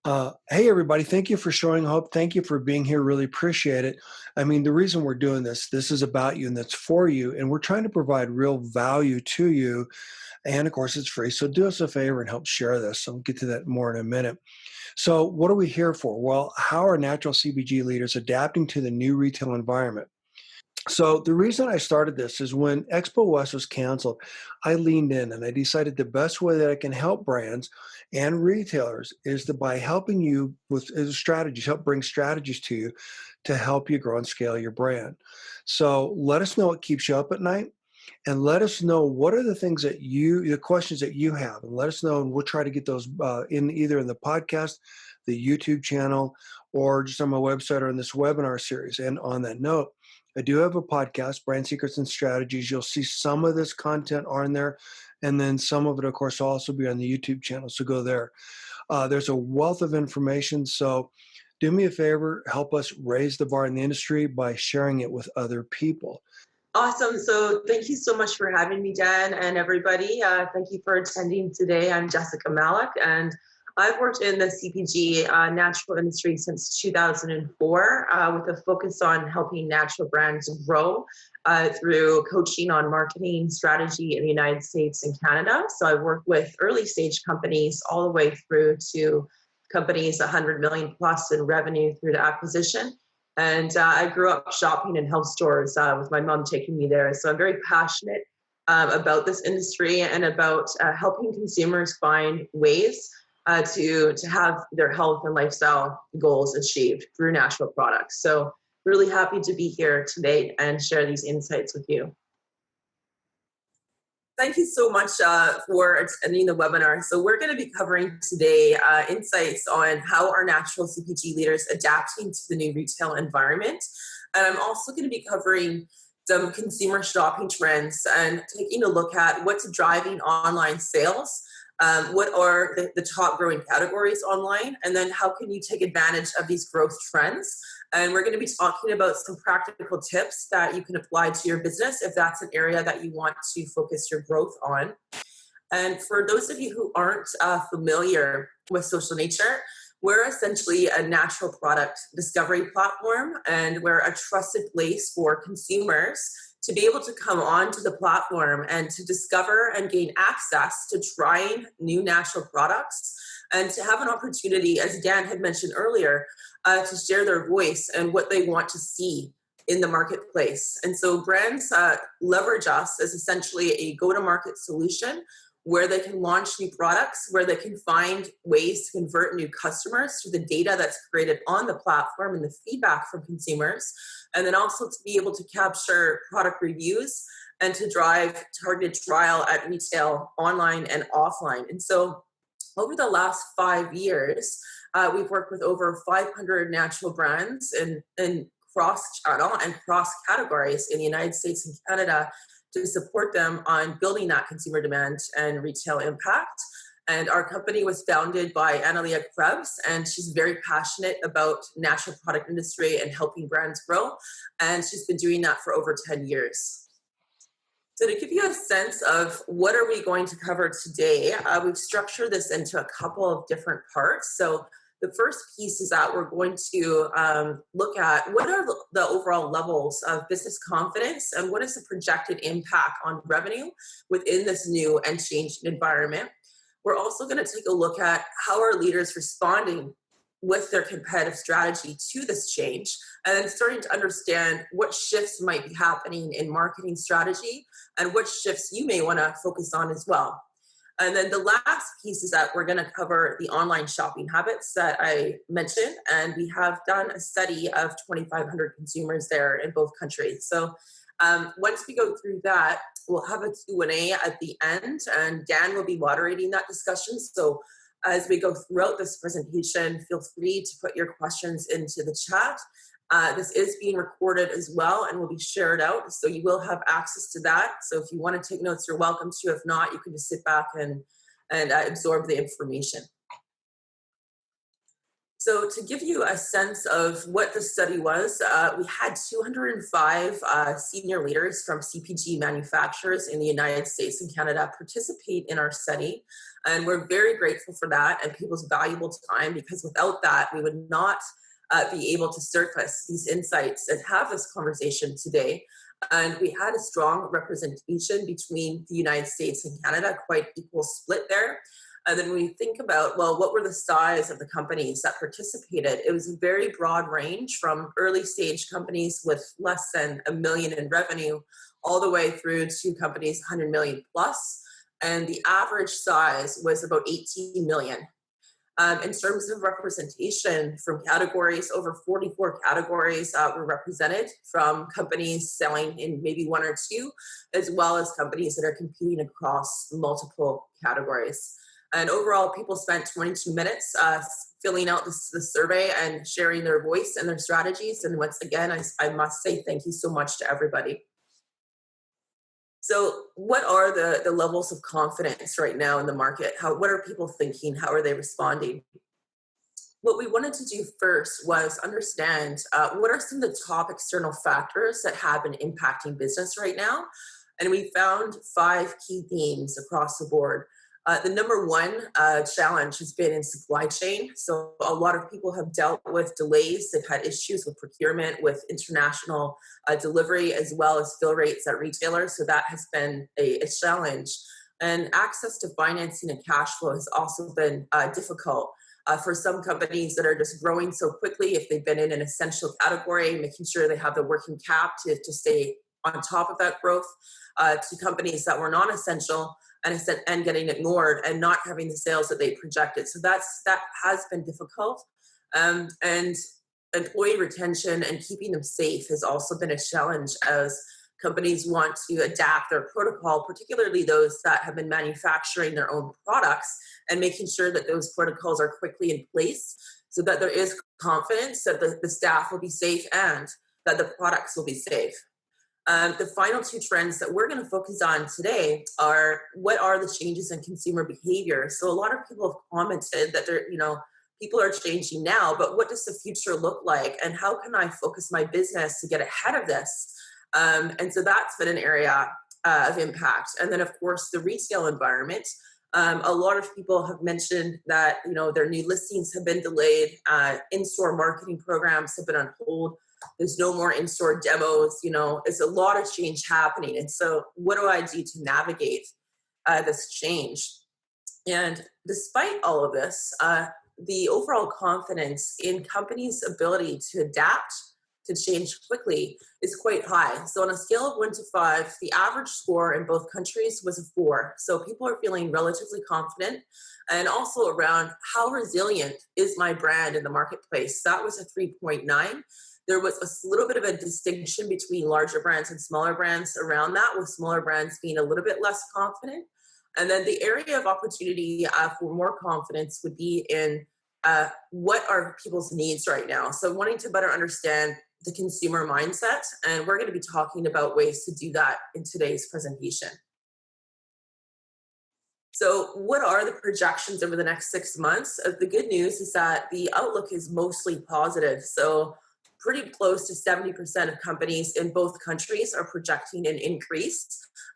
Hey, everybody. Thank you for showing up. Thank you for being here. Really appreciate it. I mean, the reason we're doing this is about you and that's for you. And we're trying to provide real value to you. And of course, it's free. So do us a favor and help share this. I'll get to that more in a minute. So, what are we here for? Well, how are natural CPG leaders adapting to the new retail environment? So the reason I started this is when Expo West was canceled, I leaned in and I decided the best way that I can help brands and retailers is to by helping you with strategies, help bring strategies to you to help you grow and scale your brand. So let us know what keeps you up at night and let us know what are the things that the questions that you have, and let us know, and we'll try to get those in either in the podcast, the YouTube channel, or just on my website or in this webinar series. And on that note, I do have a podcast, Brand Secrets and Strategies. You'll see some of this content on there, and then some of it, of course, will also be on the YouTube channel. So go there. There's a wealth of information. So do me a favor, help us raise the bar in the industry by sharing it with other people. Awesome. So thank you so much for having me, Dan, and everybody. Thank you for attending today. I'm Jessica Malik, and I've worked in the CPG natural industry since 2004 with a focus on helping natural brands grow through coaching on marketing strategy in the United States and Canada. So I've worked with early stage companies all the way through to companies 100 million plus in revenue through to acquisition. And I grew up shopping in health stores with my mom taking me there. So I'm very passionate about this industry and about helping consumers find ways to have their health and lifestyle goals achieved through natural products. So really happy to be here today and share these insights with you. Thank you so much for attending the webinar. So we're going to be covering today insights on how are natural CPG leaders adapting to the new retail environment. And I'm also going to be covering some consumer shopping trends and taking a look at what's driving online sales, what are the top growing categories online, and then how can you take advantage of these growth trends. And we're going to be talking about some practical tips that you can apply to your business if that's an area that you want to focus your growth on. And for those of you who aren't familiar with Social Nature, we're essentially a natural product discovery platform, and we're a trusted place for consumers to be able to come onto the platform and to discover and gain access to trying new natural products and to have an opportunity, as Dan had mentioned earlier, to share their voice and what they want to see in the marketplace. And so brands leverage us as essentially a go-to-market solution where they can launch new products, where they can find ways to convert new customers through the data that's created on the platform and the feedback from consumers, and then also to be able to capture product reviews and to drive targeted trial at retail, online and offline. And so over the last 5 years, we've worked with over 500 natural brands in cross-channel and cross-categories in the United States and Canada to support them on building that consumer demand and retail impact. And our company was founded by Analia Krebs, and she's very passionate about natural product industry and helping brands grow. And she's been doing that for over 10 years. So to give you a sense of what are we going to cover today, we've structured this into a couple of different parts. So the first piece is that we're going to look at what are the overall levels of business confidence and what is the projected impact on revenue within this new and changed environment. We're also going to take a look at how are leaders responding with their competitive strategy to this change, and then starting to understand what shifts might be happening in marketing strategy and what shifts you may want to focus on as well. And then the last piece is that we're going to cover the online shopping habits that I mentioned, and we have done a study of 2,500 consumers there in both countries. So once we go through that, we'll have a Q&A at the end, and Dan will be moderating that discussion. So as we go throughout this presentation, feel free to put your questions into the chat. This is being recorded as well and will be shared out, so you will have access to that. So if you want to take notes, you're welcome to. If not, you can just sit back and absorb the information. So, to give you a sense of what the study was, we had 205 senior leaders from CPG manufacturers in the United States and Canada participate in our study. And we're very grateful for that and people's valuable time, because without that, we would not be able to surface these insights and have this conversation today. And we had a strong representation between the United States and Canada, quite equal split there. And then we think about, well, what were the size of the companies that participated? It was a very broad range, from early stage companies with less than a million in revenue, all the way through to companies 100 million plus. And the average size was about 18 million. In terms of representation from categories, over 44 categories were represented, from companies selling in maybe one or two, as well as companies that are competing across multiple categories. And overall, people spent 22 minutes filling out the survey and sharing their voice and their strategies. And once again, I must say thank you so much to everybody. So, what are the levels of confidence right now in the market? What are people thinking? How are they responding? What we wanted to do first was understand what are some of the top external factors that have been impacting business right now. And we found five key themes across the board. The number one challenge has been in supply chain. So a lot of people have dealt with delays. They've had issues with procurement, with international delivery, as well as fill rates at retailers. So that has been a challenge. And access to financing and cash flow has also been difficult. For some companies that are just growing so quickly, if they've been in an essential category, making sure they have the working cap to stay on top of that growth, to companies that were non-essential and getting ignored and not having the sales that they projected. So that has been difficult. And employee retention and keeping them safe has also been a challenge, as companies want to adapt their protocol, particularly those that have been manufacturing their own products, and making sure that those protocols are quickly in place so that there is confidence that the staff will be safe and that the products will be safe. The final two trends that we're going to focus on today are, what are the changes in consumer behavior? So a lot of people have commented that people are changing now, but what does the future look like? And how can I focus my business to get ahead of this? And so that's been an area of impact. And then, of course, the retail environment. A lot of people have mentioned that their new listings have been delayed. In-store marketing programs have been on hold. There's no more in-store demos. It's a lot of change happening. And so what do I do to navigate this change? And despite all of this, the overall confidence in companies' ability to adapt to change quickly is quite high. So on a scale of 1 to 5, the average score in both countries was a 4. So people are feeling relatively confident, and also around how resilient is my brand in the marketplace. That was a 3.9. There was a little bit of a distinction between larger brands and smaller brands around that, with smaller brands being a little bit less confident. And then the area of opportunity for more confidence would be in what are people's needs right now. So wanting to better understand the consumer mindset, and we're going to be talking about ways to do that in today's presentation. So what are the projections over the next 6 months? The good news is that the outlook is mostly positive. So pretty close to 70% of companies in both countries are projecting an increase.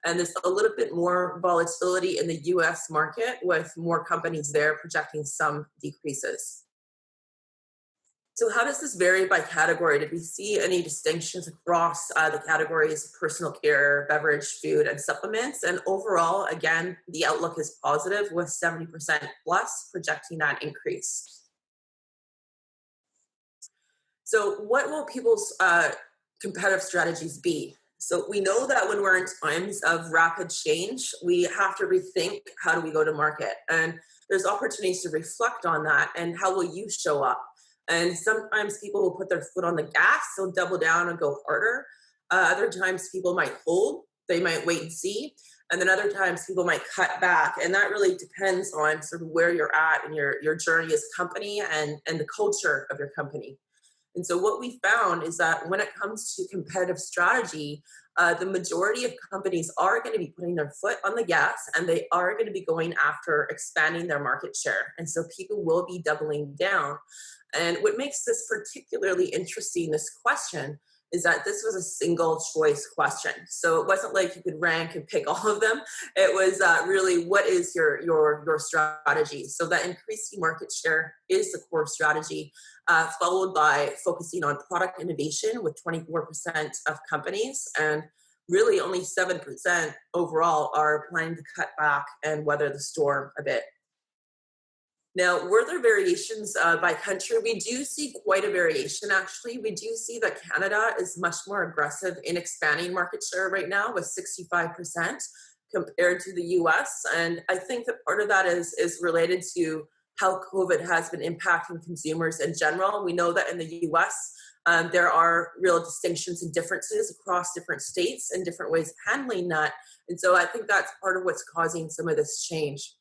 And there's a little bit more volatility in the US market, with more companies there projecting some decreases. So how does this vary by category? Did we see any distinctions across the categories of personal care, beverage, food, and supplements? And overall, again, the outlook is positive, with 70% plus projecting that increase. So what will people's competitive strategies be? So we know that when we're in times of rapid change, we have to rethink, how do we go to market? And there's opportunities to reflect on that, and how will you show up? And sometimes people will put their foot on the gas, they'll double down and go harder. Other times people might hold, they might wait and see. And then other times people might cut back. And that really depends on sort of where you're at in your journey as a company, and the culture of your company. And so what we found is that when it comes to competitive strategy, the majority of companies are going to be putting their foot on the gas and they are going to be going after expanding their market share. And so people will be doubling down. And what makes this particularly interesting, this question, is that this was a single choice question. So it wasn't like you could rank and pick all of them. It was really, what is your strategy? So that increasing market share is the core strategy, followed by focusing on product innovation with 24% of companies, and really only 7% overall are planning to cut back and weather the storm a bit. Now, were there variations by country? We do see quite a variation, actually. We do see that Canada is much more aggressive in expanding market share right now with 65% compared to the US. And I think that part of that is related to how COVID has been impacting consumers in general. We know that in the US, there are real distinctions and differences across different states and different ways of handling that. And so I think that's part of what's causing some of this change.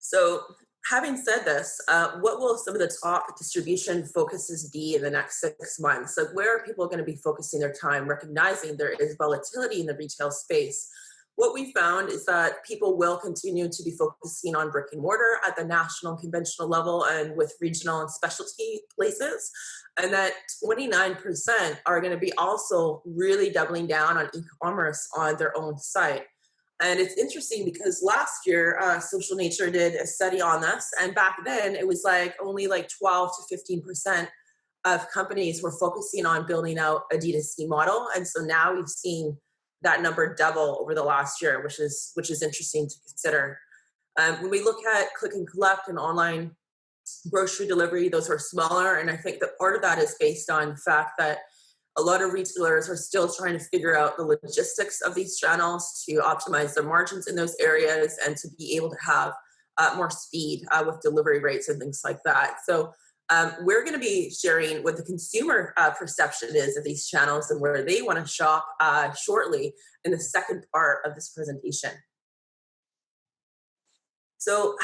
So, having said this, what will some of the top distribution focuses be in the next 6 months? So, where are people going to be focusing their time, recognizing there is volatility in the retail space? What we found is that people will continue to be focusing on brick and mortar at the national conventional level and with regional and specialty places. And that 29% are going to be also really doubling down on e commerce on their own site. And it's interesting because last year, Social Nature did a study on this. And back then, it was like only like 12 to 15% of companies were focusing on building out a D2C model. And so now we've seen that number double over the last year, which is interesting to consider. When we look at click and collect and online grocery delivery, those are smaller. And I think that part of that is based on the fact that a lot of retailers are still trying to figure out the logistics of these channels to optimize their margins in those areas and to be able to have more speed with delivery rates and things like that. So we're going to be sharing what the consumer perception is of these channels and where they want to shop shortly in the second part of this presentation. So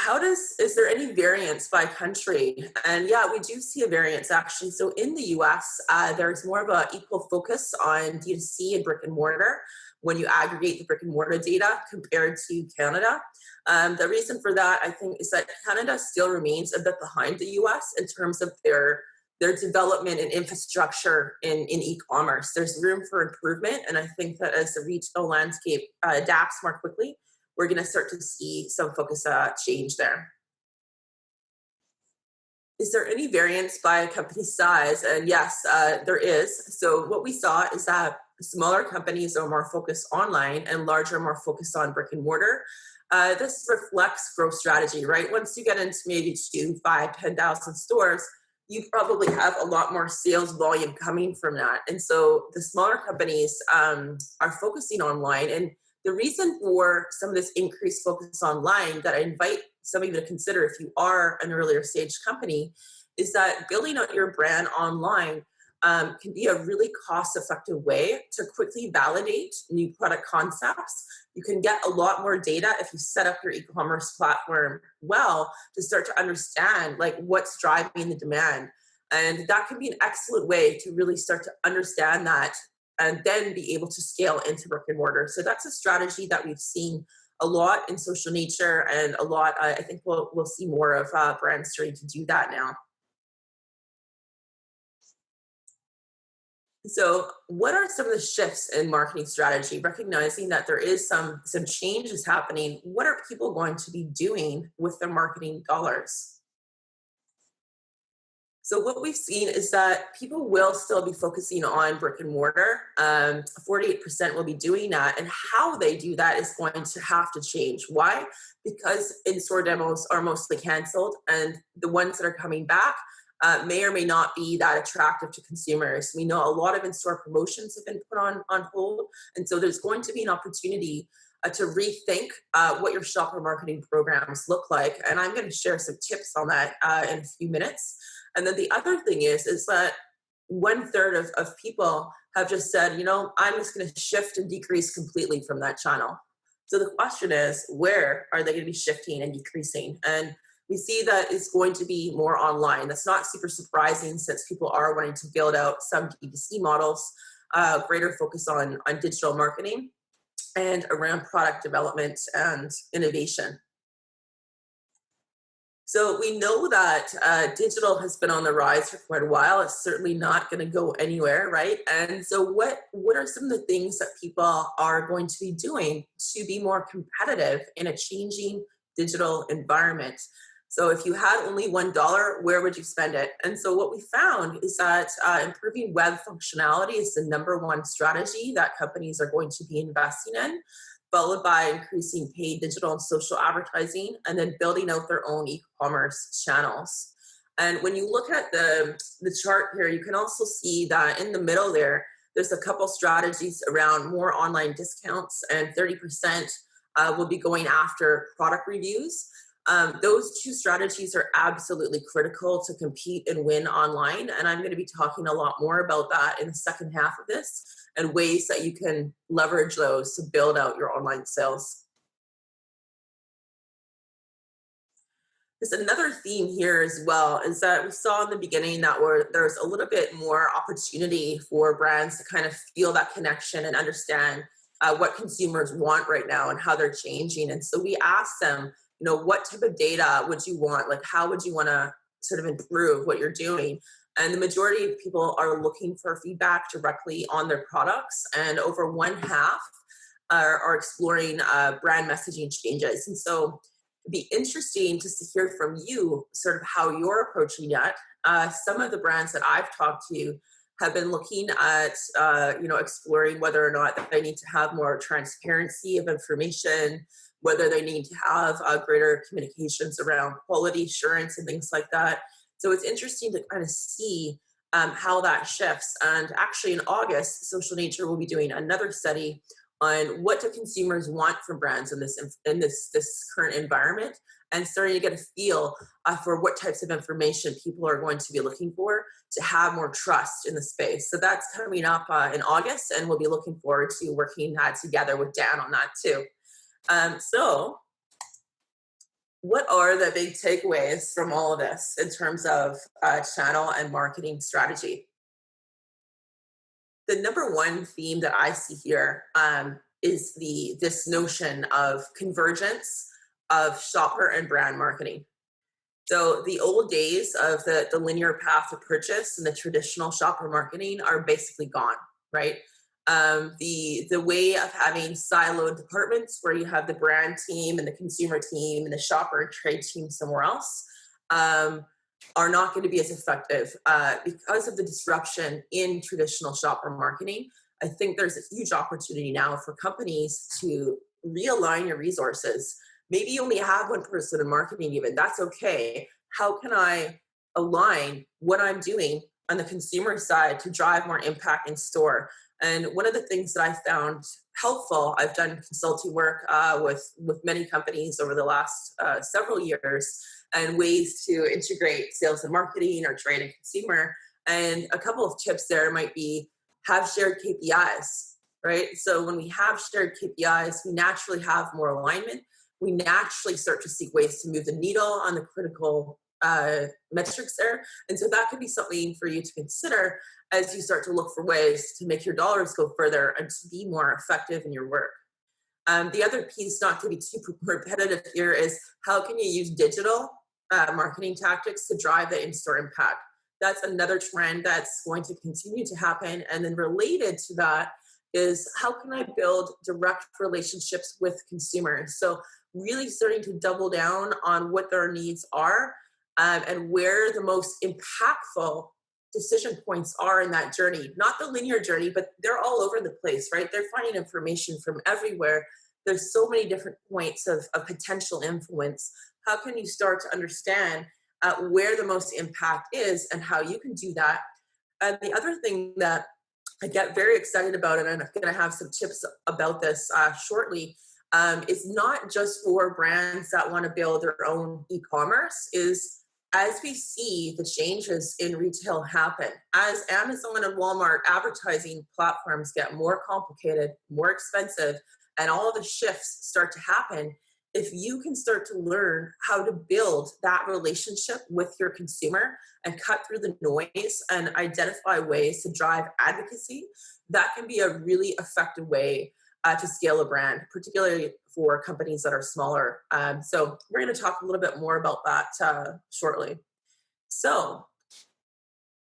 is there any variance by country? And yeah, we do see a variance actually. So in the US, there's more of an equal focus on D2C and brick and mortar when you aggregate the brick and mortar data compared to Canada. The reason for that, I think, is that Canada still remains a bit behind the US in terms of their development and infrastructure in e-commerce. There's room for improvement. And I think that as the retail landscape adapts more quickly, we're going to start to see some focus change there. Is there any variance by company size? And yes, there is. So what we saw is that smaller companies are more focused online and larger are more focused on brick and mortar. This reflects growth strategy, right? Once you get into maybe 2, 5, 10,000 stores, you probably have a lot more sales volume coming from that. And so the smaller companies are focusing online. And the reason for some of this increased focus online that I invite some of you to consider if you are an earlier stage company is that building out your brand online can be a really cost-effective way to quickly validate new product concepts. You can get a lot more data if you set up your e-commerce platform well to start to understand like what's driving the demand. And that can be an excellent way to really start to understand that and then be able to scale into brick and mortar. So that's a strategy that we've seen a lot in Social Nature, and a lot, I think we'll see more of brands starting to do that now. So what are some of the shifts in marketing strategy, recognizing that there is some changes happening? What are people going to be doing with their marketing dollars? So what we've seen is that people will still be focusing on brick and mortar. 48% will be doing that. And how they do that is going to have to change. Why? Because in-store demos are mostly canceled, and the ones that are coming back may or may not be that attractive to consumers. We know a lot of in-store promotions have been put on hold. And so there's going to be an opportunity to rethink what your shopper marketing programs look like. And I'm going to share some tips on that in a few minutes. And then the other thing is that 1/3 of people have just said, I'm just going to shift and decrease completely from that channel. So the question is, where are they going to be shifting and decreasing? And we see that it's going to be more online. That's not super surprising since people are wanting to build out some D2C models, greater focus on digital marketing and around product development and innovation. So we know that digital has been on the rise for quite a while. It's certainly not going to go anywhere, right? And so, what are some of the things that people are going to be doing to be more competitive in a changing digital environment? So, if you had only $1, where would you spend it? And so, what we found is that improving web functionality is the number one strategy that companies are going to be investing in, followed by increasing paid digital and social advertising, and then building out their own e-commerce channels. And when you look at the chart here, you can also see that in the middle there's a couple strategies around more online discounts, and 30% will be going after product reviews. Those two strategies are absolutely critical to compete and win online. And I'm going to be talking a lot more about that in the second half of this and ways that you can leverage those to build out your online sales. There's another theme here as well is that we saw in the beginning that there's a little bit more opportunity for brands to kind of feel that connection and understand what consumers want right now and how they're changing. And so we asked them, what type of data would you want? Like, how would you want to sort of improve what you're doing? And the majority of people are looking for feedback directly on their products, and over one half are exploring brand messaging changes. And so it'd be interesting just to hear from you sort of how you're approaching that. Some of the brands that I've talked to have been looking at, exploring whether or not that they need to have more transparency of information, whether they need to have greater communications around quality assurance and things like that. So it's interesting to kind of see how that shifts. And actually in August, Social Nature will be doing another study on what do consumers want from brands in this current environment, and starting to get a feel for what types of information people are going to be looking for to have more trust in the space. So that's coming up in August, and we'll be looking forward to working together with Dan on that too. So what are the big takeaways from all of this in terms of channel and marketing strategy? The number one theme that I see here is this notion of convergence of shopper and brand marketing. So the old days of the linear path to purchase and the traditional shopper marketing are basically gone, right? The way of having siloed departments where you have the brand team and the consumer team and the shopper and trade team somewhere else are not going to be as effective because of the disruption in traditional shopper marketing. I think there's a huge opportunity now for companies to realign your resources. Maybe you only have one person in marketing even. That's okay. How can I align what I'm doing on the consumer side to drive more impact in store? And one of the things that I found helpful, I've done consulting work with many companies over the last several years, and ways to integrate sales and marketing or trade and consumer. And a couple of tips there might be have shared KPIs, right? So when we have shared KPIs, we naturally have more alignment. We naturally start to seek ways to move the needle on the critical metrics there. And so that could be something for you to consider as you start to look for ways to make your dollars go further and to be more effective in your work. The other piece, not to be too repetitive here, is how can you use digital marketing tactics to drive the in-store impact? That's another trend that's going to continue to happen. And then related to that is how can I build direct relationships with consumers? So really starting to double down on what their needs are and where the most impactful decision points are in that journey. Not the linear journey, but they're all over the place, right? They're finding information from everywhere. There's so many different points of potential influence. How can you start to understand where the most impact is and how you can do that? And the other thing that I get very excited about, and I'm going to have some tips about this shortly, is not just for brands that want to build their own e-commerce, is as we see the changes in retail happen, as Amazon and Walmart advertising platforms get more complicated, more expensive, and all of the shifts start to happen, if you can start to learn how to build that relationship with your consumer and cut through the noise and identify ways to drive advocacy, that can be a really effective way to scale a brand, particularly for companies that are smaller. So we're going to talk a little bit more about that shortly. So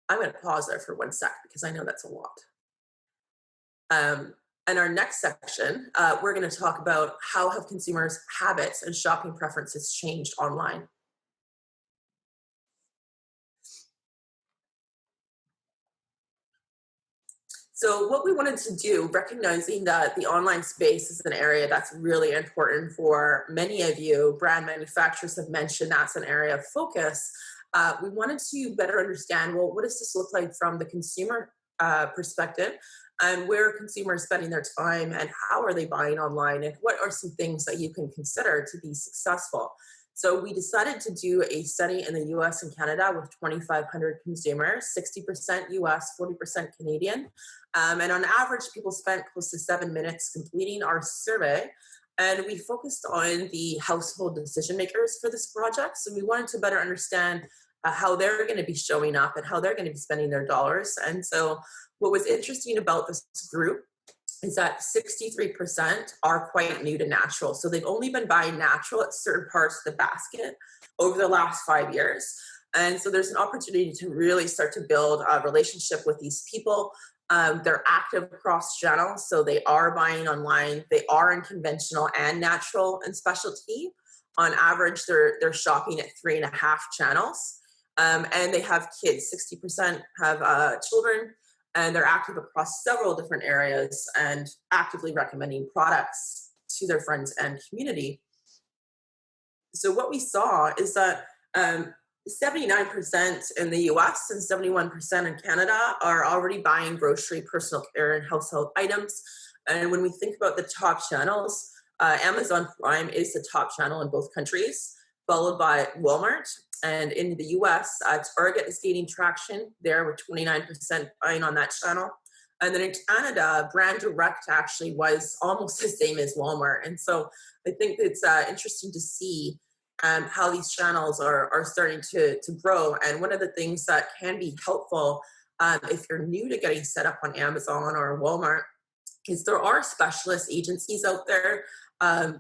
I'm going to pause there for 1 sec because I know that's a lot. In our next section, we're going to talk about how have consumers' habits and shopping preferences changed online. So what we wanted to do, recognizing that the online space is an area that's really important for many of you, brand manufacturers have mentioned that's an area of focus. We wanted to better understand, well, what does this look like from the consumer perspective, and where are consumers spending their time and how are they buying online, and what are some things that you can consider to be successful. So we decided to do a study in the US and Canada with 2,500 consumers, 60% US, 40% Canadian. And on average, people spent close to 7 minutes completing our survey. And we focused on the household decision makers for this project. So we wanted to better understand how they're going to be showing up and how they're going to be spending their dollars. And so what was interesting about this group is that 63% are quite new to natural. So they've only been buying natural at certain parts of the basket over the last 5 years. And so there's an opportunity to really start to build a relationship with these people. They're active across channels, so they are buying online. They are in conventional and natural and specialty. On average, they're shopping at 3.5 channels. And they have kids. 60% have children. And they're active across several different areas and actively recommending products to their friends and community. So what we saw is that 79% in the US and 71% in Canada are already buying grocery, personal care, and household items. And when we think about the top channels, Amazon Prime is the top channel in both countries, followed by Walmart. And in the US, Target is gaining traction there with 29% buying on that channel. And then in Canada, Brand Direct actually was almost the same as Walmart. And so I think it's interesting to see how these channels are starting to grow. And one of the things that can be helpful if you're new to getting set up on Amazon or Walmart is there are specialist agencies out there.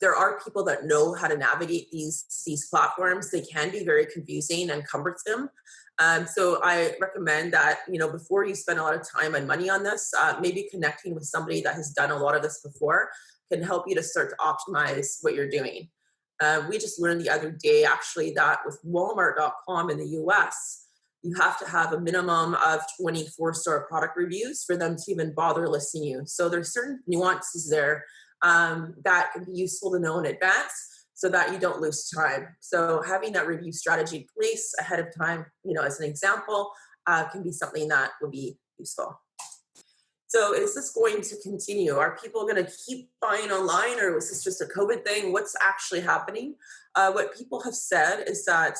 There are people that know how to navigate these platforms. They can be very confusing and cumbersome. So I recommend that, before you spend a lot of time and money on this, maybe connecting with somebody that has done a lot of this before can help you to start to optimize what you're doing. We just learned the other day, actually, that with Walmart.com in the US, you have to have a minimum of 24-star product reviews for them to even bother listing you. So there's certain nuances there that can be useful to know in advance so that you don't lose time. So having that review strategy in place ahead of time, as an example, can be something that would be useful. So is this going to continue? Are people going to keep buying online, or was this just a COVID thing? What's actually happening? What people have said is that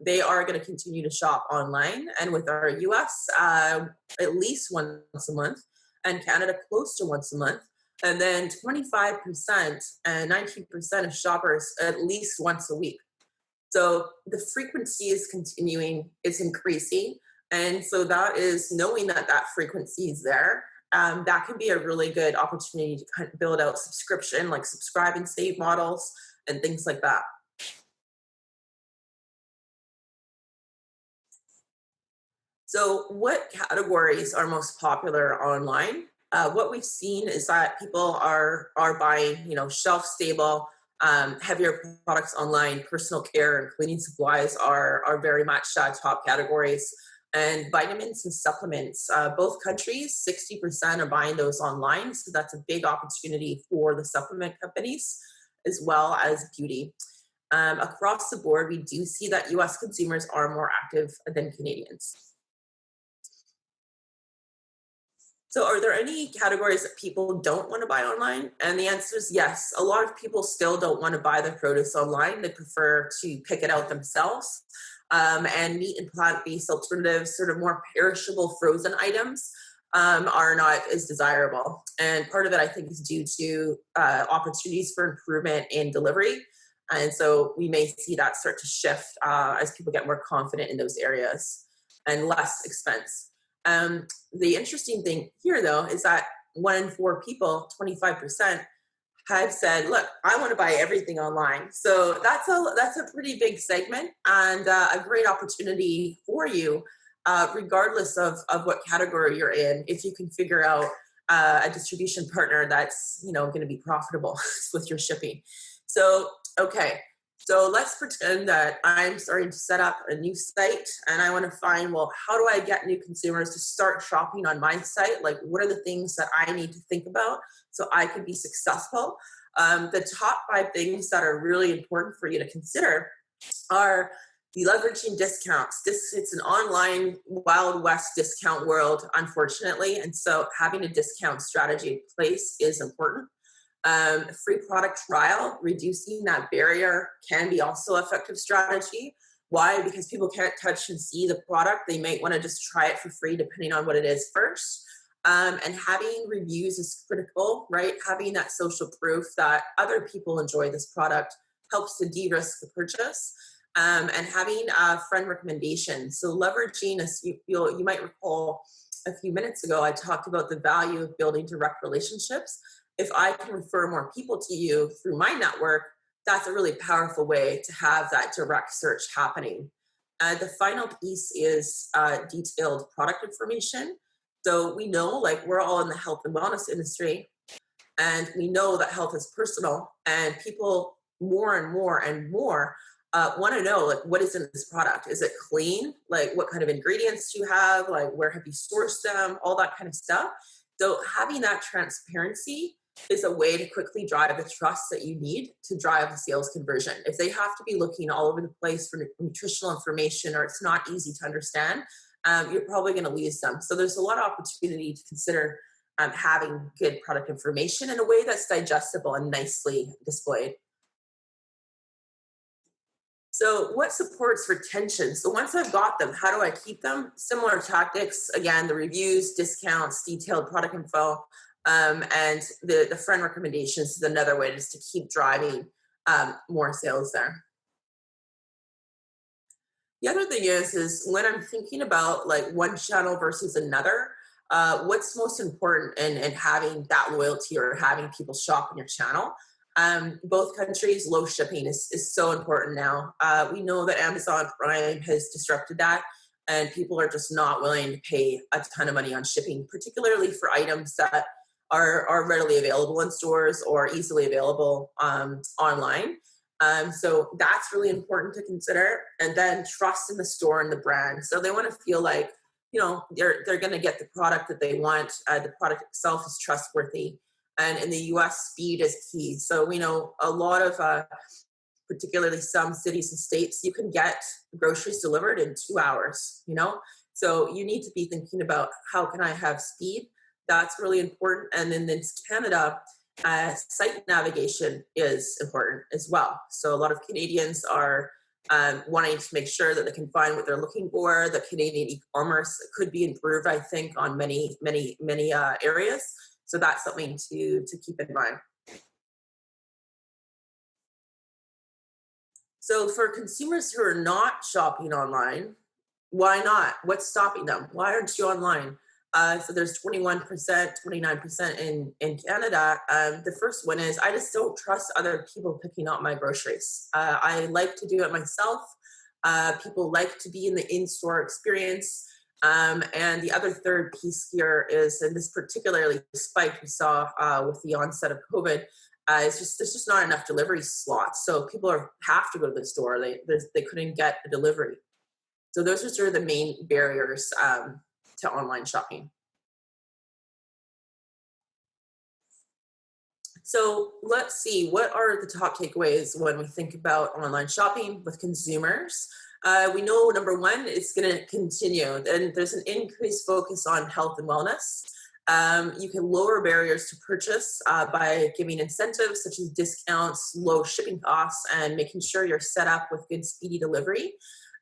they are going to continue to shop online, and with our US, at least once a month, and Canada close to once a month. And then 25% and 19% of shoppers at least once a week. So the frequency is continuing, it's increasing. And so that is knowing that frequency is there. That can be a really good opportunity to kind of build out subscription, like subscribe and save models and things like that. So what categories are most popular online? What we've seen is that people are buying, shelf stable, heavier products online. Personal care and cleaning supplies are very much top categories. And vitamins and supplements, both countries, 60% are buying those online. So that's a big opportunity for the supplement companies, as well as beauty. Across the board, we do see that US consumers are more active than Canadians. So are there any categories that people don't want to buy online? And the answer is yes. A lot of people still don't want to buy their produce online. They prefer to pick it out themselves. And meat and plant-based alternatives, sort of more perishable frozen items, are not as desirable. And part of it, I think, is due to opportunities for improvement in delivery. And so we may see that start to shift as people get more confident in those areas and less expense. The interesting thing here, though, is that 1 in 4 people, 25%, have said, "Look, I want to buy everything online." So that's a pretty big segment and a great opportunity for you, regardless of what category you're in. If you can figure out a distribution partner that's going to be profitable with your shipping. So okay, so let's pretend that I'm starting to set up a new site and I want to find, well, how do I get new consumers to start shopping on my site? Like, what are the things that I need to think about so I can be successful? The top 5 things that are really important for you to consider are the leveraging discounts. It's an online Wild West discount world, unfortunately. And so having a discount strategy in place is important. Free product trial, reducing that barrier can be also an effective strategy. Why? Because people can't touch and see the product. They might want to just try it for free, depending on what it is first. And having reviews is critical, right? Having that social proof that other people enjoy this product helps to de-risk the purchase. And having a friend recommendation. So leveraging, as you might recall a few minutes ago, I talked about the value of building direct relationships. If I can refer more people to you through my network, that's a really powerful way to have that direct search happening. The final piece is detailed product information. So we know, like, we're all in the health and wellness industry, and we know that health is personal, and people more and more and more want to know, like, what is in this product? Is it clean? Like, what kind of ingredients do you have? Like, where have you sourced them? All that kind of stuff. So having that transparency is a way to quickly drive the trust that you need to drive the sales conversion. If they have to be looking all over the place for nutritional information, or it's not easy to understand, you're probably going to lose them. So there's a lot of opportunity to consider having good product information in a way that's digestible and nicely displayed. So what supports retention? So once I've got them, how do I keep them? Similar tactics, again, the reviews, discounts, detailed product info, and the friend recommendations is another way just to keep driving more sales there. The other thing is when I'm thinking about, like, one channel versus another, what's most important in having that loyalty or having people shop in your channel? Both countries, low shipping is so important now. We know that Amazon Prime has disrupted that, and people are just not willing to pay a ton of money on shipping, particularly for items that are readily available in stores or easily available online. So that's really important to consider. And then trust in the store and the brand. So they want to feel like, they're going to get the product that they want. The product itself is trustworthy. And in the US, speed is key. So we know a lot of, particularly some cities and states, you can get groceries delivered in 2 hours. So you need to be thinking about, how can I have speed? That's really important. And then in Canada, site navigation is important as well. So a lot of Canadians are wanting to make sure that they can find what they're looking for. The Canadian e-commerce could be improved, I think, on many areas. So that's something to keep in mind. So for consumers who are not shopping online, why not? What's stopping them? Why aren't you online? So there's 21%, 29% in Canada. The first one is, I just don't trust other people picking up my groceries. I like to do it myself. People like to be in the in-store experience. And the other third piece here is, and this particularly spike we saw with the onset of COVID, there's just not enough delivery slots. So people have to go to the store. They couldn't get a delivery. So those are sort of the main barriers to online shopping. So let's see, what are the top takeaways when we think about online shopping with consumers? We know, number one, it's going to continue, and there's an increased focus on health and wellness. You can lower barriers to purchase by giving incentives such as discounts, low shipping costs, and making sure you're set up with good speedy delivery.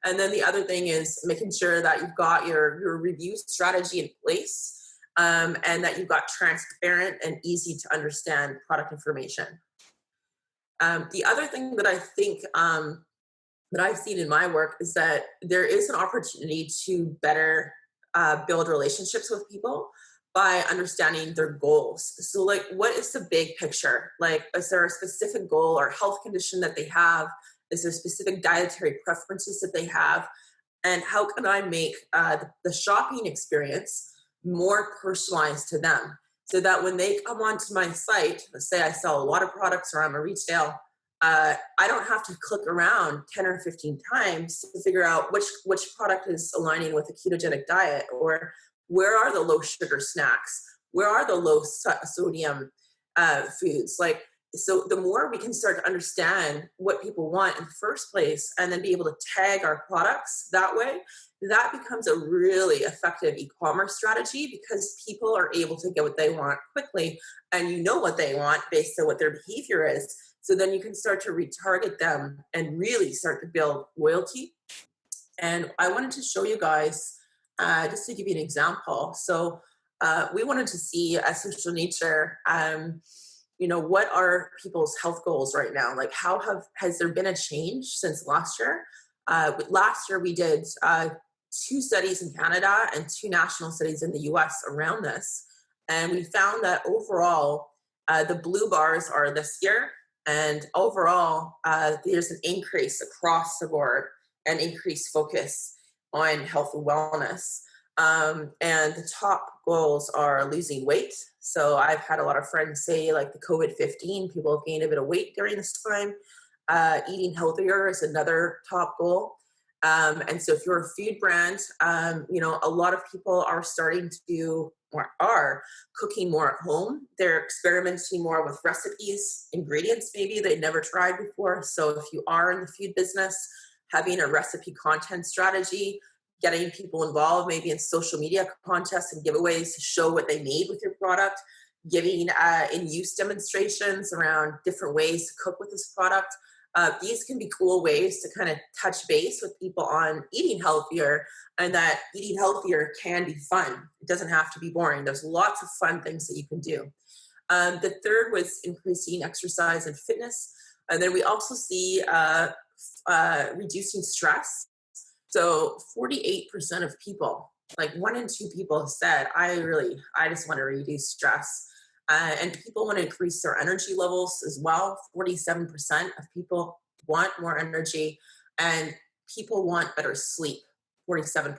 And then the other thing is making sure that you've got your review strategy in place, and that you've got transparent and easy to understand product information. The other thing that I think that I've seen in my work is that there is an opportunity to better build relationships with people by understanding their goals. So, like, what is the big picture? Like, is there a specific goal or health condition that they have? Is there specific dietary preferences that they have? And how can I make the shopping experience more personalized to them so that when they come onto my site, let's say I sell a lot of products or I'm a retail, I don't have to click around 10 or 15 times to figure out which product is aligning with a ketogenic diet, or where are the low sugar snacks, where are the low sodium foods. Like, so the more we can start to understand what people want in the first place and then be able to tag our products that way, that becomes a really effective e-commerce strategy because people are able to get what they want quickly, and you know what they want based on what their behavior is. So then you can start to retarget them and really start to build loyalty. And I wanted to show you guys, just to give you an example. So we wanted to see at Social Nature, what are people's health goals right now? Like, has there been a change since last year? Last year we did 2 studies in Canada and 2 national studies in the US around this. And we found that overall, the blue bars are this year. And overall, there's an increase across the board, an increased focus on health and wellness. And the top goals are losing weight. So I've had a lot of friends say, like, the COVID-15, people have gained a bit of weight during this time. Eating healthier is another top goal. And so if you're a food brand, a lot of people are starting to, or are cooking more at home. They're experimenting more with recipes, ingredients maybe they never tried before. So if you are in the food business, having a recipe content strategy, getting people involved maybe in social media contests and giveaways to show what they made with your product, giving in-use demonstrations around different ways to cook with this product. These can be cool ways to kind of touch base with people on eating healthier, and that eating healthier can be fun. It doesn't have to be boring. There's lots of fun things that you can do. The third was increasing exercise and fitness. And then we also see reducing stress. So 48% of people, like 1 in 2 people, have said, I just want to reduce stress. And people want to increase their energy levels as well. 47% of people want more energy, and people want better sleep, 47%.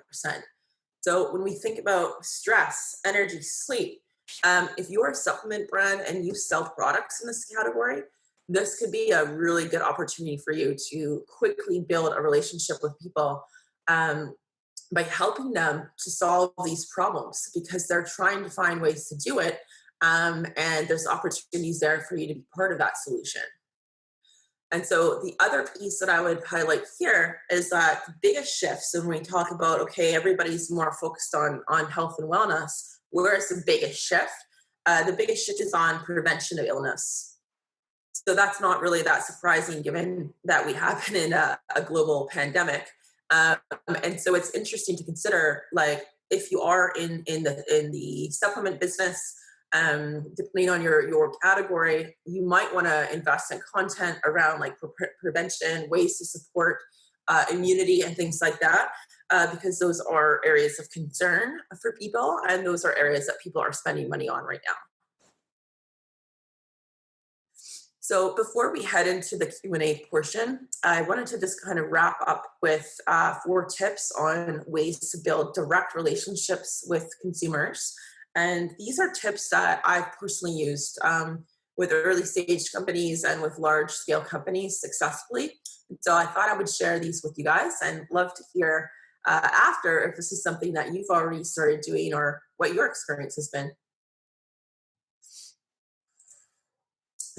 So when we think about stress, energy, sleep, if you're a supplement brand and you sell products in this category, this could be a really good opportunity for you to quickly build a relationship with people by helping them to solve these problems, because they're trying to find ways to do it. And there's opportunities there for you to be part of that solution. And so the other piece that I would highlight here is that the biggest shifts when we talk about, okay, everybody's more focused on health and wellness, where is the biggest shift? The biggest shift is on prevention of illness. So that's not really that surprising given that we have been in a global pandemic. And so it's interesting to consider, like, if you are in the supplement business, depending on your category, you might want to invest in content around, like, prevention, ways to support immunity and things like that, because those are areas of concern for people, and those are areas that people are spending money on right now. So before we head into the Q&A portion, I wanted to just kind of wrap up with 4 tips on ways to build direct relationships with consumers. And these are tips that I've personally used with early stage companies and with large scale companies successfully. So I thought I would share these with you guys, and love to hear after if this is something that you've already started doing or what your experience has been.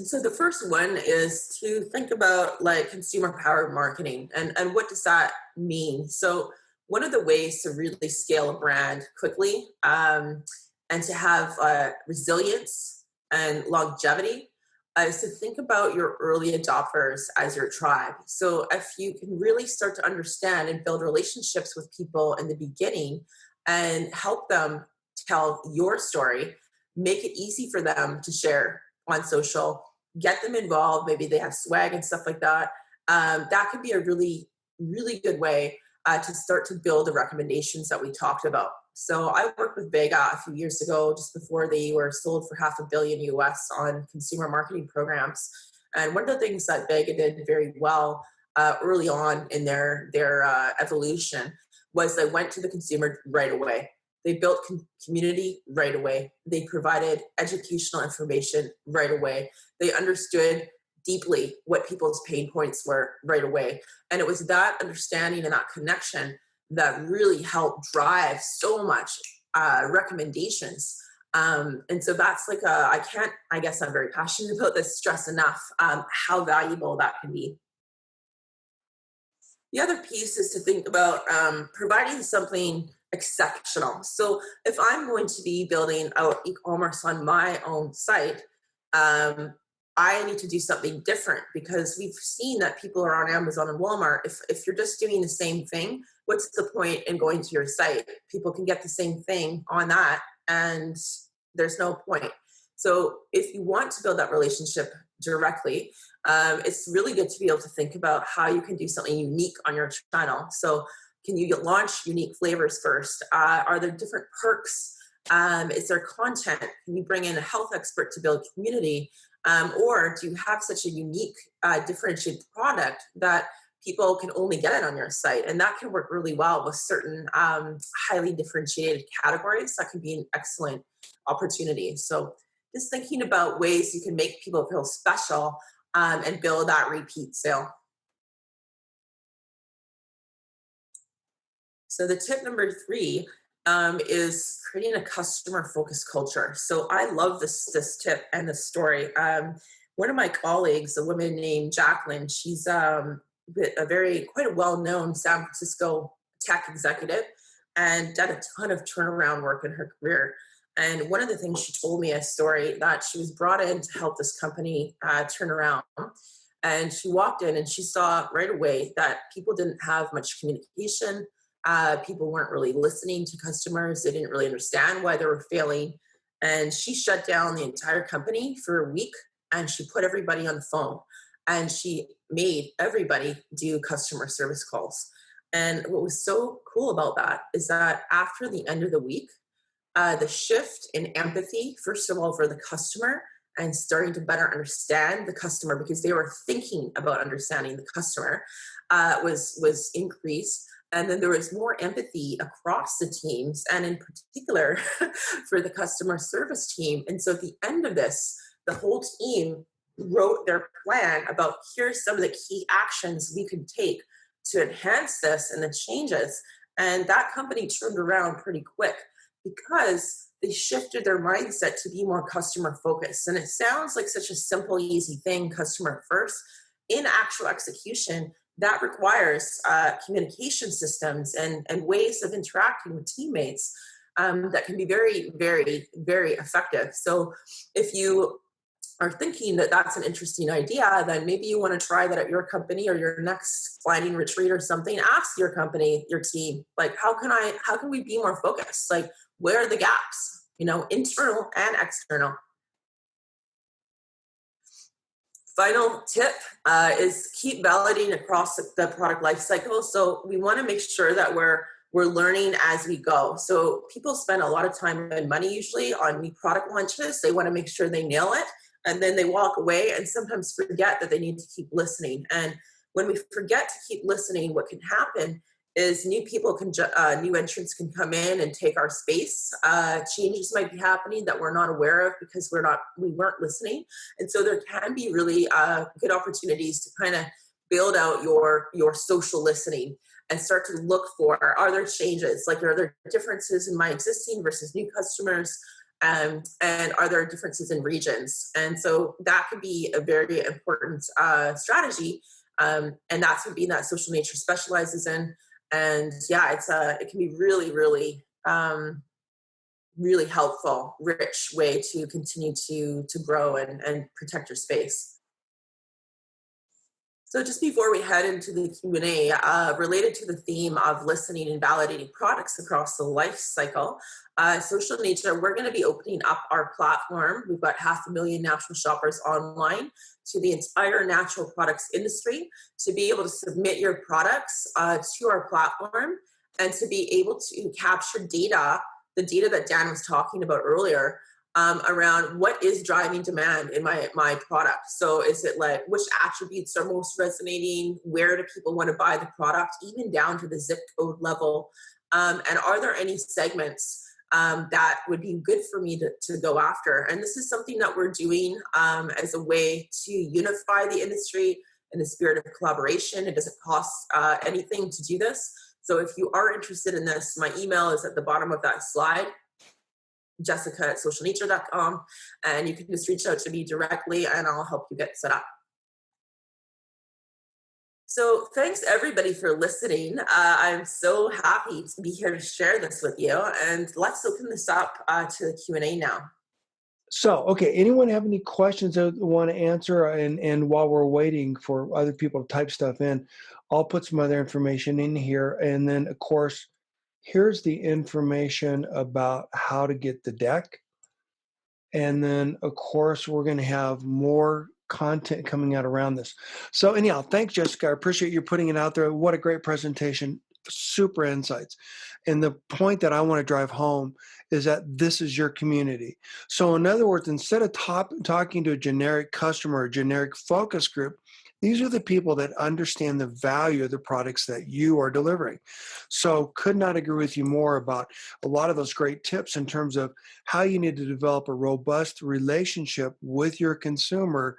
And so the first one is to think about, like, consumer powered marketing, and what does that mean? So one of the ways to really scale a brand quickly and to have resilience and longevity is to think about your early adopters as your tribe. So if you can really start to understand and build relationships with people in the beginning and help them tell your story, make it easy for them to share on social, get them involved. Maybe they have swag and stuff like that. That could be a really, really good way to start to build the recommendations that we talked about. So I worked with Vega a few years ago, just before they were sold for $500 million US on consumer marketing programs. And one of the things that Vega did very well early on in their evolution was they went to the consumer right away. They built community right away. They provided educational information right away. They understood deeply what people's pain points were right away. And it was that understanding and that connection that really helped drive so much recommendations. And so that's like I guess I'm very passionate about this, stress enough how valuable that can be. The other piece is to think about providing something exceptional. So if I'm going to be building out e-commerce on my own site, um, I need to do something different because we've seen that people are on Amazon and Walmart. If you're just doing the same thing, what's the point in going to your site? People can get the same thing on that, and there's no point. So if you want to build that relationship directly, it's really good to be able to think about how you can do something unique on your channel. So can you launch unique flavors first? Are there different perks? Is there content? Can you bring in a health expert to build community? Or do you have such a unique, differentiated product that people can only get it on your site? And that can work really well with certain highly differentiated categories. That can be an excellent opportunity. So just thinking about ways you can make people feel special and build that repeat sale. So the tip number three is creating a customer focused culture. So I love this tip and this story. One of my colleagues, a woman named Jacqueline, she's quite a well known San Francisco tech executive and done a ton of turnaround work in her career. And one of the things she told me a story that she was brought in to help this company turn around. And she walked in and she saw right away that people didn't have much communication. People weren't really listening to customers. They didn't really understand why they were failing. And she shut down the entire company for a week and she put everybody on the phone and she made everybody do customer service calls. And what was so cool about that is that after the end of the week, the shift in empathy, first of all, for the customer and starting to better understand the customer because they were thinking about understanding the customer was increased. And then there was more empathy across the teams and in particular for the customer service team. And so at the end of this, the whole team wrote their plan about here's some of the key actions we could take to enhance this and the changes. And that company turned around pretty quick because they shifted their mindset to be more customer focused. And it sounds like such a simple, easy thing, customer first. In actual execution, that requires communication systems and ways of interacting with teammates that can be very, very, very effective. So if you are thinking that that's an interesting idea, then maybe you want to try that at your company or your next planning retreat or something. Ask your company, your team, like, how can we be more focused? Like, where are the gaps, internal and external? Final tip is keep validating across the product life cycle. So we want to make sure that we're learning as we go. So people spend a lot of time and money usually on new product launches. They want to make sure they nail it, and then they walk away and sometimes forget that they need to keep listening. And when we forget to keep listening, what can happen is new entrants can come in and take our space. Changes might be happening that we're not aware of because we weren't listening. And so there can be really good opportunities to kind of build out your social listening and start to look for, are there changes? Like, are there differences in my existing versus new customers? And are there differences in regions? And so that could be a very important strategy. And that's something that Social Nature specializes in. And yeah, it can be really, really, really helpful, rich way to continue to grow and protect your space. So just before we head into the Q&A, related to the theme of listening and validating products across the life cycle, Social Nature, we're going to be opening up our platform. We've got 500,000 natural shoppers online to the entire natural products industry to be able to submit your products to our platform and to be able to capture data, the data that Dan was talking about earlier, around what is driving demand in my product. So is it like which attributes are most resonating? Where do people want to buy the product, even down to the zip code level? And are there any segments that would be good for me to go after? And this is something that we're doing as a way to unify the industry in the spirit of collaboration. It doesn't cost anything to do this. So if you are interested in this, my email is at the bottom of that slide, jessica@socialnature.com, and you can just reach out to me directly and I'll help you get set up. So thanks everybody for listening. I'm so happy to be here to share this with you, and let's open this up to the Q&A now. So, okay, anyone have any questions that they want to answer? And while we're waiting for other people to type stuff in, I'll put some other information in here. And then, of course, here's the information about how to get the deck. And then, of course, we're going to have more content coming out around this. So anyhow, thanks, Jessica. I appreciate you putting it out there. What a great presentation. Super insights. And the point that I want to drive home is that this is your community. So in other words, instead of talking to a generic customer, a generic focus group, these are the people that understand the value of the products that you are delivering. So could not agree with you more about a lot of those great tips in terms of how you need to develop a robust relationship with your consumer.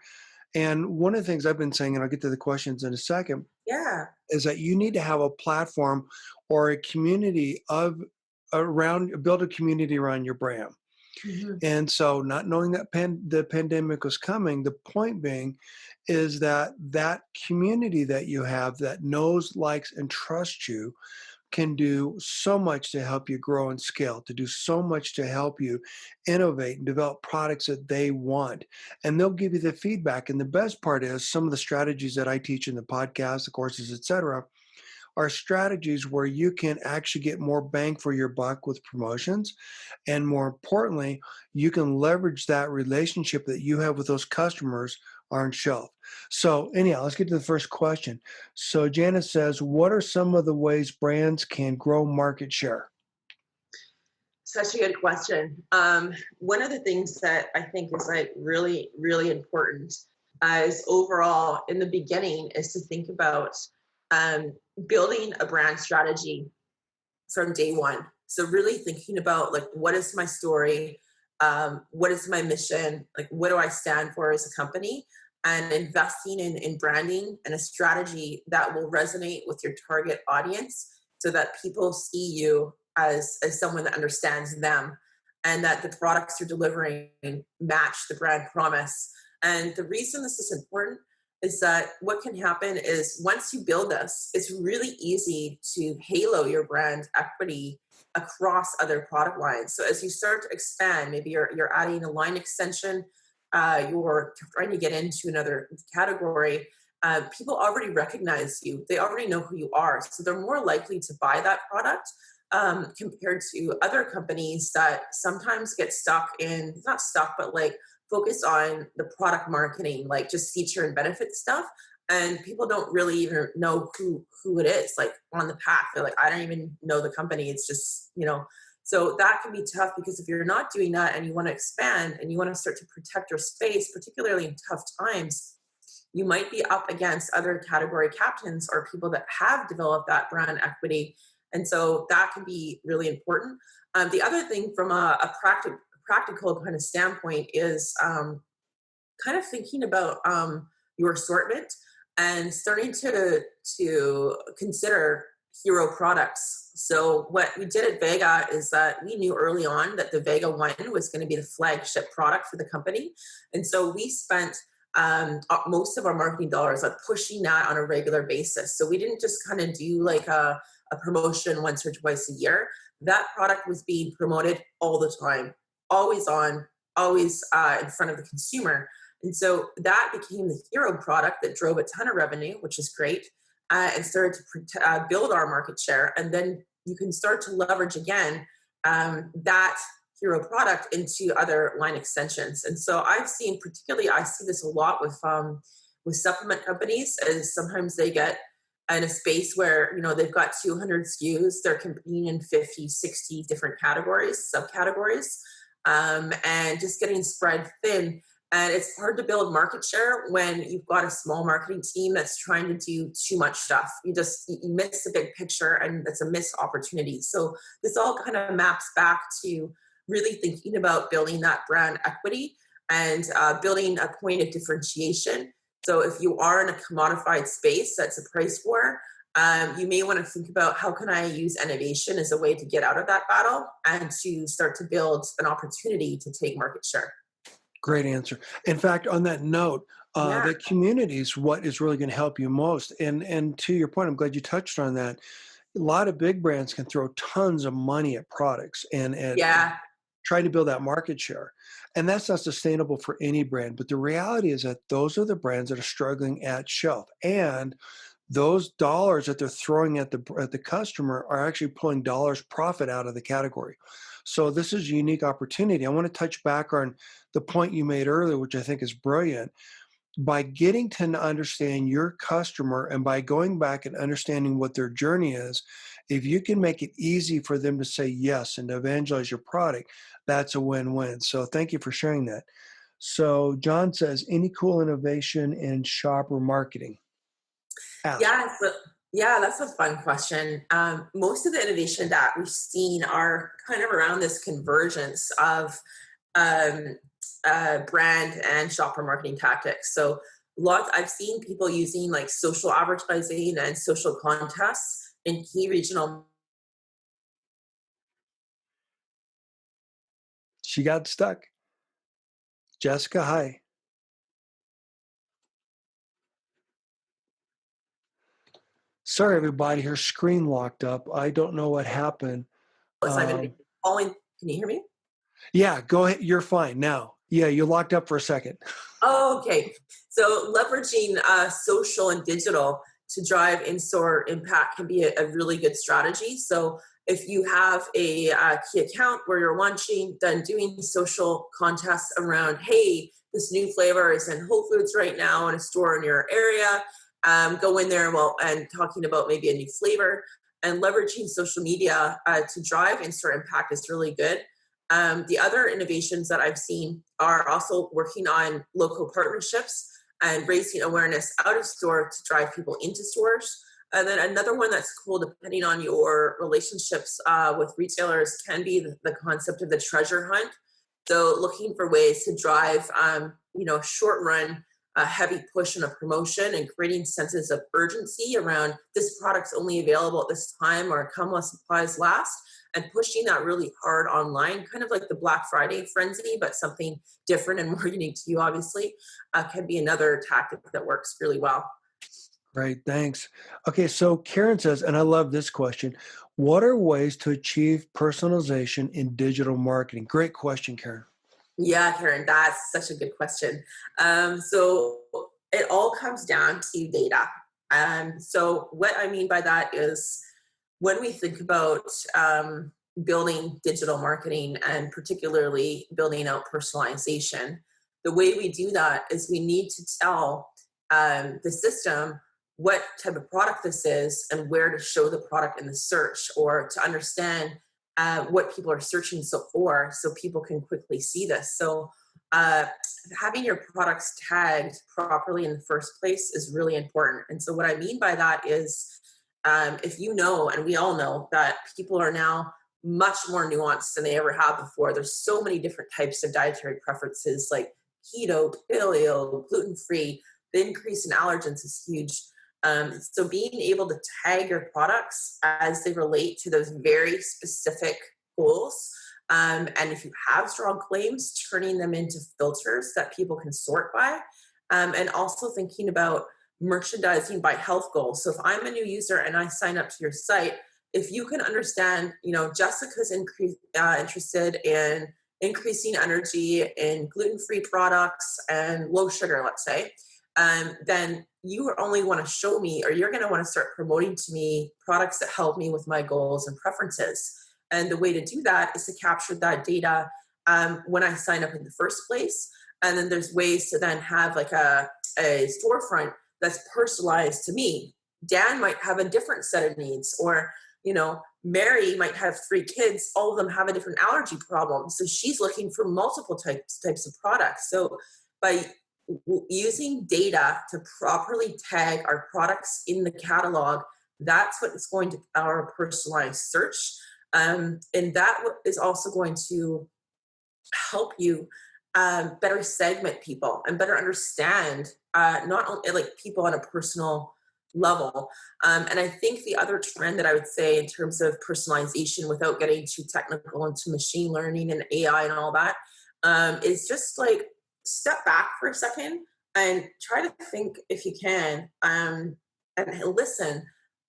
And one of the things I've been saying, and I'll get to the questions in a second, Yeah. is that you need to have a platform or a community of around, build a community around your brand. Mhm. And so not knowing that the pandemic was coming, the point being is that that community that you have that knows, likes, and trusts you can do so much to help you grow and scale, to do so much to help you innovate and develop products that they want. And they'll give you the feedback. And the best part is some of the strategies that I teach in the podcast, the courses, et cetera, are strategies where you can actually get more bang for your buck with promotions. And more importantly, you can leverage that relationship that you have with those customers on shelf. So anyhow, let's get to the first question. So Janice says, what are some of the ways brands can grow market share? Such a good question. One of the things that I think is like really, really important is overall in the beginning is to think about um, building a brand strategy from day one. So really thinking about like, what is my story? What is my mission? Like, what do I stand for as a company? And investing in branding and a strategy that will resonate with your target audience so that people see you as someone that understands them and that the products you're delivering match the brand promise. And the reason this is important is that what can happen is once you build this, it's really easy to halo your brand equity across other product lines. So as you start to expand, maybe you're adding a line extension, you're trying to get into another category, people already recognize you. They already know who you are. So they're more likely to buy that product compared to other companies that sometimes get stuck in, not stuck, but like focus on the product marketing, like just feature and benefit stuff. And people don't really even know who it is, like on the pack. They're like, I don't even know the company. It's just, so that can be tough because if you're not doing that and you want to expand and you want to start to protect your space, particularly in tough times, you might be up against other category captains or people that have developed that brand equity. And so that can be really important. The other thing from a practical kind of standpoint is kind of thinking about your assortment and starting to consider hero products. So what we did at Vega is that we knew early on that the Vega 1 was going to be the flagship product for the company. And so we spent most of our marketing dollars on pushing that on a regular basis. So we didn't just kind of do like a promotion once or twice a year. That product was being promoted all the time, always on, always in front of the consumer. And so that became the hero product that drove a ton of revenue, which is great, and started to build our market share. And then you can start to leverage again that hero product into other line extensions. And so I've seen, particularly, I see this a lot with supplement companies, as sometimes they get in a space where they've got 200 SKUs, they're competing in 50, 60 different categories, subcategories, and just getting spread thin. And it's hard to build market share when you've got a small marketing team that's trying to do too much stuff. You miss the big picture, and that's a missed opportunity. So this all kind of maps back to really thinking about building that brand equity and building a point of differentiation. So if you are in a commodified space that's a price war, you may want to think about, how can I use innovation as a way to get out of that battle and to start to build an opportunity to take market share. Great answer. In fact, on that note, Yeah. the community is what is really going to help you most. And to your point, I'm glad you touched on that. A lot of big brands can throw tons of money at products and Yeah. try to build that market share. And that's not sustainable for any brand. But the reality is that those are the brands that are struggling at shelf. And those dollars that they're throwing at the customer are actually pulling dollars profit out of the category. So this is a unique opportunity. I want to touch back on the point you made earlier, which I think is brilliant. By getting to understand your customer and by going back and understanding what their journey is, if you can make it easy for them to say yes and to evangelize your product, that's a win-win. So thank you for sharing that. So John says, any cool innovation in shopper marketing? Ask. Yeah, yeah, that's a fun question. Most of the innovation that we've seen are kind of around this convergence of um, brand and shopper marketing tactics. So lots, I've seen people using like social advertising and social contests in key regional. She got stuck. Jessica, hi. Sorry, everybody. Her screen locked up. I don't know what happened. So I've been Um, following. Can you hear me? yeah, go ahead. You're fine now. Yeah, you locked up for a second. Oh, okay. So leveraging social and digital to drive in-store impact can be a really good strategy. So if you have a key account where you're launching, then doing social contests around, hey, this new flavor is in Whole Foods right now in a store in your area. Go in there and talking about maybe a new flavor, and leveraging social media to drive in-store impact is really good. The other innovations that I've seen are also working on local partnerships and raising awareness out of store to drive people into stores. And then another one that's cool, depending on your relationships with retailers, can be the concept of the treasure hunt. So looking for ways to drive, short run, heavy push and a promotion, and creating senses of urgency around this product's only available at this time or come while supplies last, and pushing that really hard online, kind of like the Black Friday frenzy, but something different and more unique to you, obviously, can be another tactic that works really well. Great, thanks. Okay, so Karen says, and I love this question, what are ways to achieve personalization in digital marketing? Great question, Karen. Yeah, Karen, that's such a good question. So it all comes down to data. So what I mean by that is, when we think about building digital marketing and particularly building out personalization, the way we do that is we need to tell the system what type of product this is and where to show the product in the search, or to understand what people are searching for, so people can quickly see this. So uh, having your products tagged properly in the first place is really important. And so what I mean by that is, if you know, and we all know, that people are now much more nuanced than they ever have before. There's so many different types of dietary preferences, like keto, paleo, gluten-free. The increase in allergens is huge. So being able to tag your products as they relate to those very specific goals, and if you have strong claims, turning them into filters that people can sort by, and also thinking about merchandising by health goals. So if I'm a new user and I sign up to your site, if you can understand, Jessica's interested in increasing energy in gluten-free products and low sugar, let's say, then you only want to show me, or you're going to want to start promoting to me products that help me with my goals and preferences. And the way to do that is to capture that data when I sign up in the first place. And then there's ways to then have like a storefront that's personalized to me. Dan might have a different set of needs, or Mary might have 3 kids. All of them have a different allergy problem, so she's looking for multiple types of products. So by using data to properly tag our products in the catalog, that's what is going to our personalized search, and that is also going to help you better segment people and better understand not only like people on a personal level. And I think the other trend that I would say in terms of personalization, without getting too technical into machine learning and AI and all that, is just like step back for a second and try to think, if you can, and listen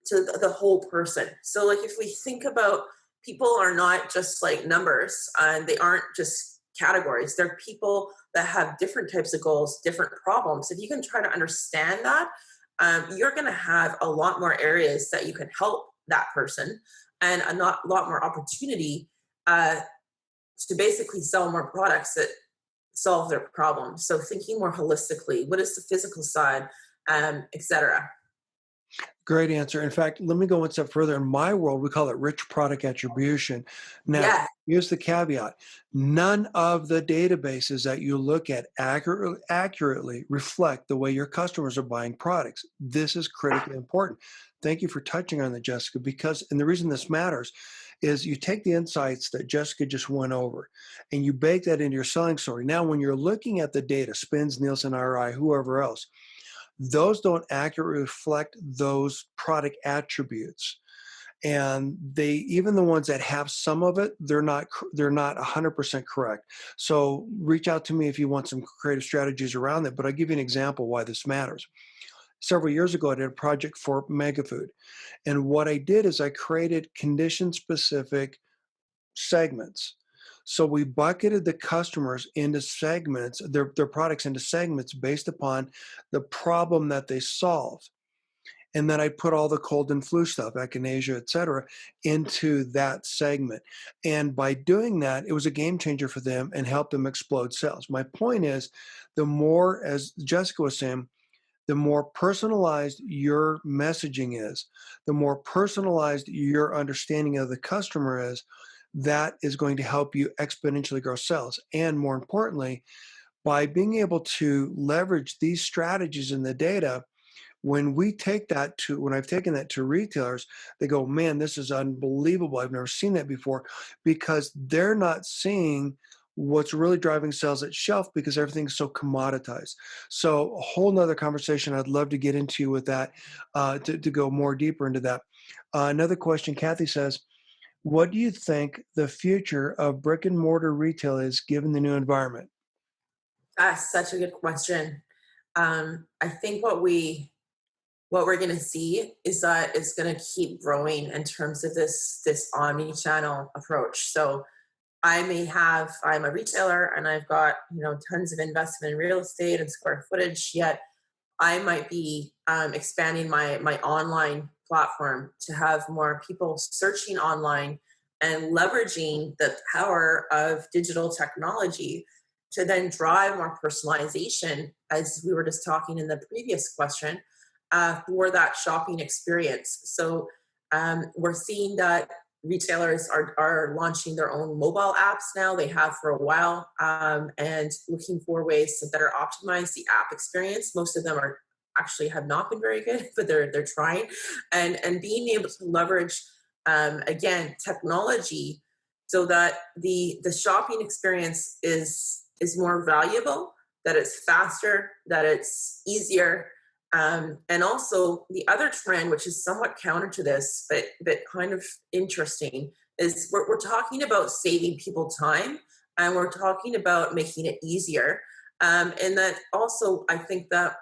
to the whole person. So like if we think about, people are not just like numbers, and they aren't just categories. They're people that have different types of goals, different problems. If you can try to understand that, you're going to have a lot more areas that you can help that person, and lot more opportunity to basically sell more products that solve their problems. So thinking more holistically, what is the physical side, etc. Great answer. In fact, let me go one step further. In my world, we call it rich product attribution. Now, Yeah, here's the caveat. None of the databases that you look at accurately reflect the way your customers are buying products. This is critically important. Thank you for touching on that, Jessica, because, and the reason this matters is you take the insights that Jessica just went over and you bake that into your selling story. Now, when you're looking at the data, Spins, Nielsen, RI, whoever else, those don't accurately reflect those product attributes, and they, even the ones that have some of it, they're not 100% correct. So reach out to me if you want some creative strategies around that, but I'll give you an example why this matters. Several years ago, I did a project for Megafood, and what I did is I created condition specific segments. So we bucketed the customers into segments, their products into segments based upon the problem that they solve. And then I put all the cold and flu stuff, echinacea, et cetera, into that segment. And by doing that, it was a game changer for them and helped them explode sales. My point is, the more, as Jessica was saying, the more personalized your messaging is, the more personalized your understanding of the customer is, that is going to help you exponentially grow sales. And more importantly, by being able to leverage these strategies in the data, when I've taken that to retailers, they go, man, this is unbelievable. I've never seen that before, because they're not seeing what's really driving sales at shelf because everything's so commoditized. So a whole nother conversation I'd love to get into with that, to go more deeper into that. Another question, Kathy says, what do you think the future of brick and mortar retail is given the new environment? that's such a good question. I think what we're going to see is that it's going to keep growing in terms of this omni-channel approach. So I'm a retailer and I've got tons of investment in real estate and square footage, yet I might be expanding my online platform to have more people searching online and leveraging the power of digital technology to then drive more personalization, as we were just talking in the previous question, for that shopping experience. So we're seeing that retailers are launching their own mobile apps now. They have for a while, and looking for ways to better optimize the app experience. Most of them are actually have not been very good, but they're trying, and being able to leverage again technology so that the shopping experience is more valuable, that it's faster, that it's easier. And also the other trend, which is somewhat counter to this, but kind of interesting, is we're talking about saving people time, and we're talking about making it easier. And that also, I think that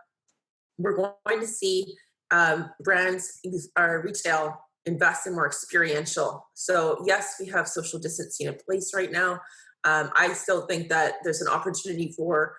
we're going to see brands or retail invest in more experiential. So yes, we have social distancing in place right now, I still think that there's an opportunity for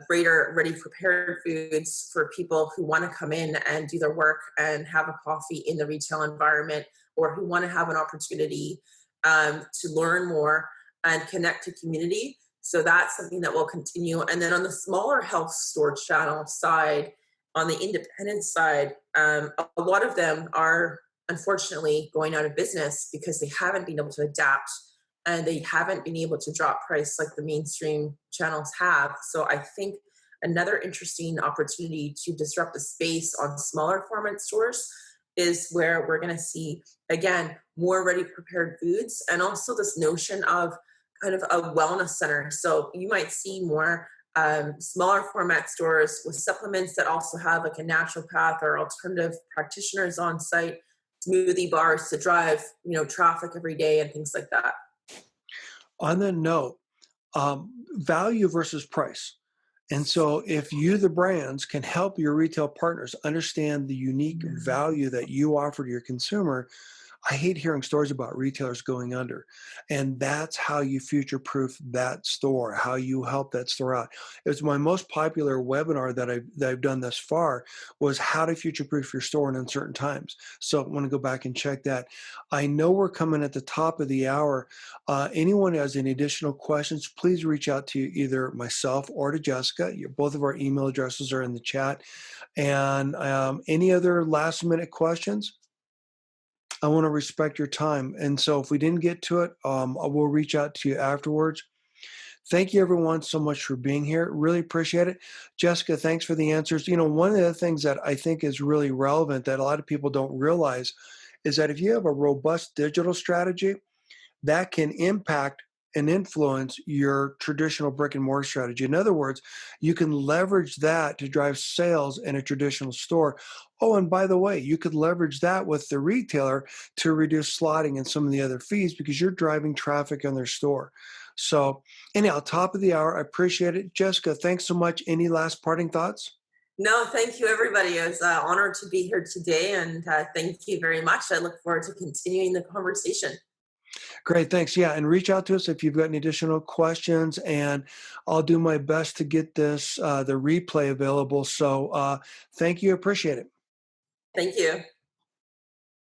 greater ready prepared foods for people who want to come in and do their work and have a coffee in the retail environment, or who want to have an opportunity to learn more and connect to community. So that's something that will continue. And then on the smaller health store channel side, on the independent side, a lot of them are unfortunately going out of business because they haven't been able to adapt, and they haven't been able to drop price like the mainstream channels have. So I think another interesting opportunity to disrupt the space on smaller format stores is where we're going to see, again, more ready prepared foods, and also this notion of kind of a wellness center. So you might see more smaller format stores with supplements that also have like a naturopath or alternative practitioners on site, smoothie bars to drive, traffic every day and things like that. On that note, value versus price. And so, if you, the brands, can help your retail partners understand the unique value that you offer to your consumer, I hate hearing stories about retailers going under. And that's how you future proof that store, how you help that store out. It was my most popular webinar that I've done thus far was how to future proof your store in uncertain times. So I want to go back and check that. I know we're coming at the top of the hour. Anyone who has any additional questions, please reach out to either myself or to Jessica. Both of our email addresses are in the chat. And any other last minute questions? I want to respect your time. And so if we didn't get to it, I will reach out to you afterwards. Thank you, everyone, so much for being here. Really appreciate it. Jessica, thanks for the answers. One of the things that I think is really relevant that a lot of people don't realize is that if you have a robust digital strategy, that can impact and influence your traditional brick and mortar strategy. In other words, you can leverage that to drive sales in a traditional store. Oh, and by the way, you could leverage that with the retailer to reduce slotting and some of the other fees because you're driving traffic on their store. So, anyhow, top of the hour, I appreciate it. Jessica, thanks so much. Any last parting thoughts? No, thank you, everybody. It was an honor to be here today, and thank you very much. I look forward to continuing the conversation. Great, thanks. Yeah, and reach out to us if you've got any additional questions, and I'll do my best to get the replay available. So thank you, appreciate it. Thank you.